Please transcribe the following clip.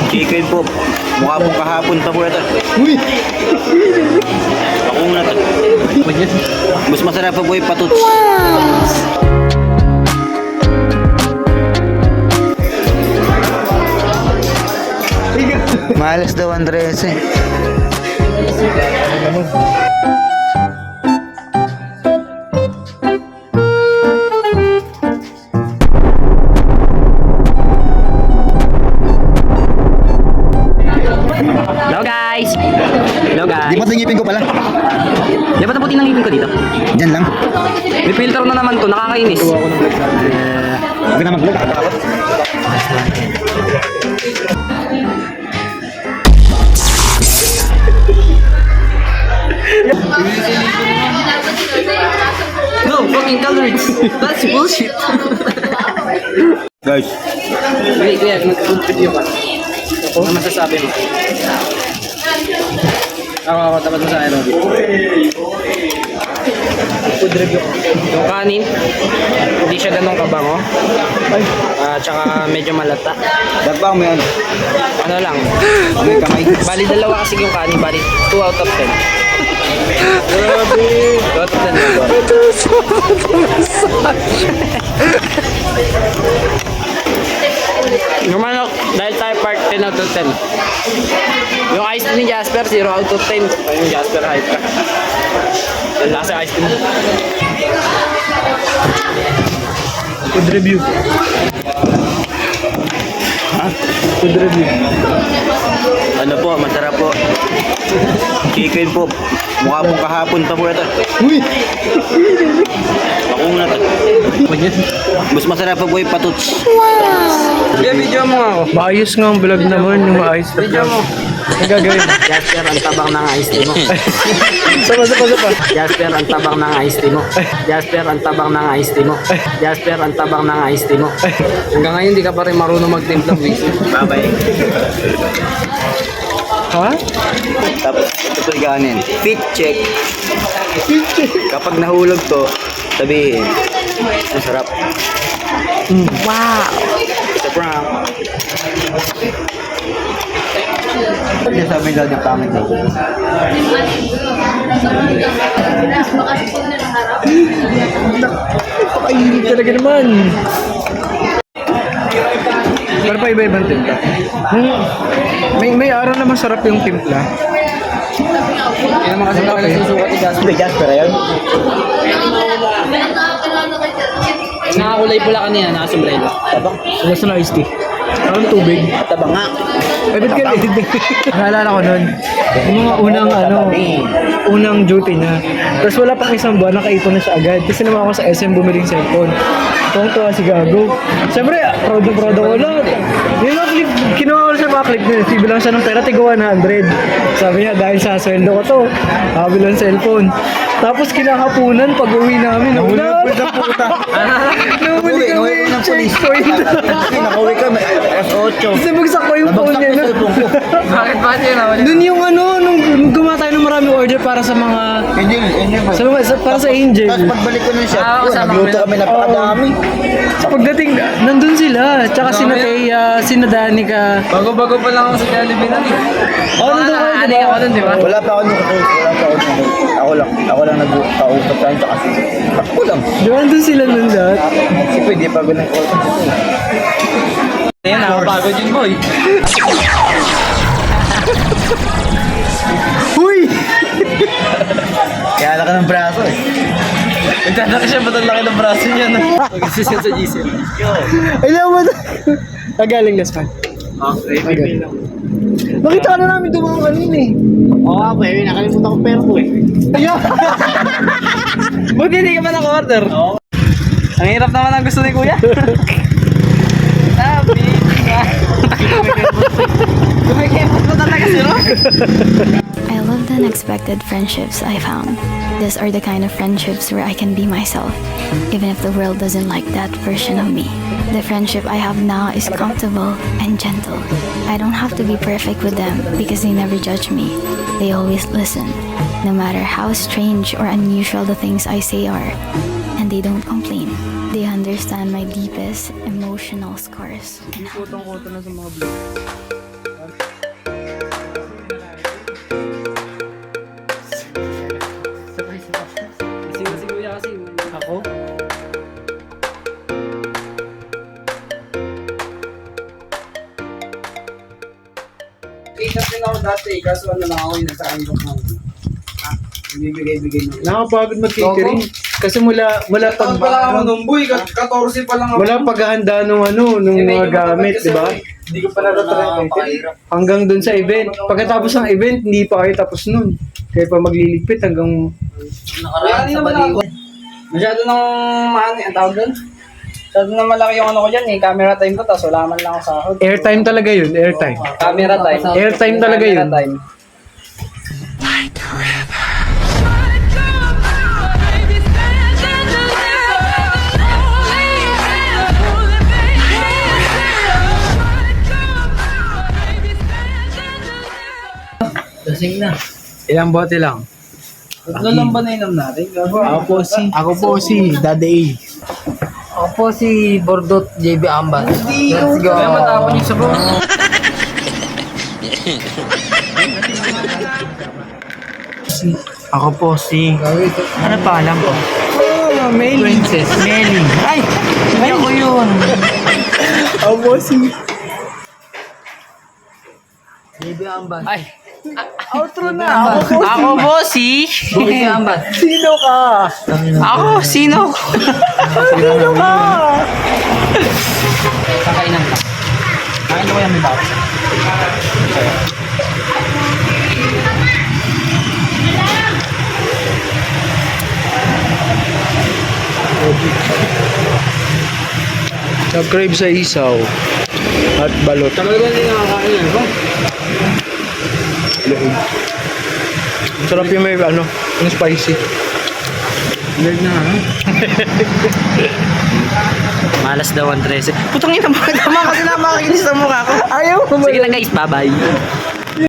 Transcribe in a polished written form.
Chicken po. Mukha pong kahapon pa po ito. Uy! Ako na ito. Mas masarap pa po yung patuts. Malas daw Andres eh. Hello guys! Hello guys! Di ba't ngipin ko pala? Di ba taputin ang ngipin ko dito? Diyan lang. May filter na naman to, nakakainis. Huwag na mag-vlog, nakatakot. No fucking calories! That's bullshit! Guys, Wait, kuya, mag-food video ka. Ano masasabi mo? Ako, tapat mo sa akin. Food review ko. Yung kanin, hindi siya ganun kabango. Tsaka medyo malata. dagbang mo yan. Ano lang, May kamay. bali dalawa kasi yung kanin, bali 2 out of 10. Grabe. 2 out of 10 lang ba? Yung manok, dahil tayo part 10 out of 10. Yung ice tea ni Jasper, 0 out of 10. Yung Jasper hype ka. Ang lasa ice tea mo. Food review. Food review. Ano po, masarap po. Chicken po. Mukha pong kahapon pa po ito. Uy! Ako na ito. Mas masarap pa po yung patuts. Kaya video mo nga ako. Maayos nga ang vlog naman, yung maayos na Video vlog. mo. Ang gagawin. Jasper, ang tabang ng ice tea mo. Sapa. Jasper, ang tabang ng ice tea mo. Jasper, ang tabang ng ice tea mo. Jasper, ang tabang ng ice tea mo. Hanggang ngayon, di ka pa rin marunong mag-timpla, Wix. Babay. Ha? Tapos ito po yung kanin. Fit check. Kapag nahulog to, sabihin, masarap. Wow! It's a prank. Kaya sabi daw niya pangit daw. Ay, talaga naman. Pero pa iba-ibang timpla. May araw na masarap yung timpla. Hindi naman kasi talaga nasusukat ni Jasper. Hindi, Jasper yun. Nakakulay pula kanina, nakasombrero. Tabang. Gusto na iced tea. Parang tubig. Tabang nga. Ay, ba't ka naalala ko nun. Yung mga unang duty na. Tapos wala pang isang buwan, nakaipon na siya agad. Kasi naman ako sa SM bumili ng cellphone. Tuwang-tuwa si Gago. Siyempre, proud na proud ako lang. Yung mga clip, kinuha ko sa mga clip niya. Bilang siya ng pera, tiga 100. Sabi niya, dahil sa sweldo ko to, nakabil ng cellphone. Tapos kinakapunan pag uwi namin. Nahuli ang puta. Nahuli kami ng police. checkpoint. Nakauwi ka, alas 8. Kasi bagsak ko yung phone niya. Bakit ba siya nawala? Doon yung nung gumawa tayo ng maraming order para sa mga Angel ba? para sa Angel. Tapos pagbalik ko nun siya, kasama nagluto kami napakadami. Sa pagdating, nandun sila. Tsaka sina Thea, sina Danica. Bago-bago pa lang ako sa Jollibee nun. Nandun kayo, Ano diba? ako nun, di ba? Wala pa ako nung Ako lang nagkausap tayo sa kasi. Ako lang. Di ba nandun sila nun lahat? Si pwede pa ba ng call sa ito? Ayan, nakapagod yun, boy. Huy! Kaya ka ng braso eh. Nagtataka siya, ba't ang laki ng braso niya? Mag-assistant sa GC. Ay, naman. Nagaling na saan? Okay, Nakita ka na namin dumaan kanina eh. Oo nga po eh, nakalimutan ko pera ko eh. Ayun! Buti hindi ka pa naka-order. Oo. Ang hirap naman ang gusto ni Kuya. Sabi nga. Kumikipot mo talaga si Rock. I love the unexpected friendships I found. These are the kind of friendships where I can be myself, even if the world doesn't like that version of me. The friendship I have now is comfortable and gentle. I don't have to be perfect with them because they never judge me. They always listen, no matter how strange or unusual the things I say are. And they don't complain. They understand my deepest emotional scars. Kutong-kuto na sa mga vlog. Nag-iisip din ako dati, kaso ano lang ako yung nagsaandok ng bibigay-bigay mo. Nakapagod mag-catering. Kasi mula pag Taon pa lang ako nung boy, 14 pa lang ako. wala paghahanda nung nung mga gamit, di ba? Hindi ko pa natatry. Hanggang dun sa event. Pagkatapos ng event, hindi pa kayo tapos nun. Kaya pa magliligpit hanggang Nakaraan sa baliw. Masyado nang maano ang tawag doon. Masyado nang malaki yung ano ko dyan eh. Camera time ko, tapos wala man lang ako sahod. airtime talaga yun, airtime. Camera time. Airtime talaga yun. Camera time. Lasing na. Ilang bote lang? Tatlo lang ba na inom natin? Ako po si Daddy Ako po si Bordot JB Amban. Let's go. Kaya matapon yung sabaw. Ako po si... Ano pa alam ko? Melly. Princess. Melly. Ay! Ay, ako yun. Ako po si... JB Amban. Ay! Outro na. Ako po si... JB Amban. Sino ka? Ako? Sino? Sino ka? Kakainan ka. Kain ko yan may bawas. Nag-crave sa isaw at balot. Tagal ko hindi nakakain yan. Sarap yung may yung spicy. Weird na ha? Malas daw ang 13. Putang ina, tama kasi na makikinis sa mukha ko. Ayaw ko Sige lang guys, bye-bye.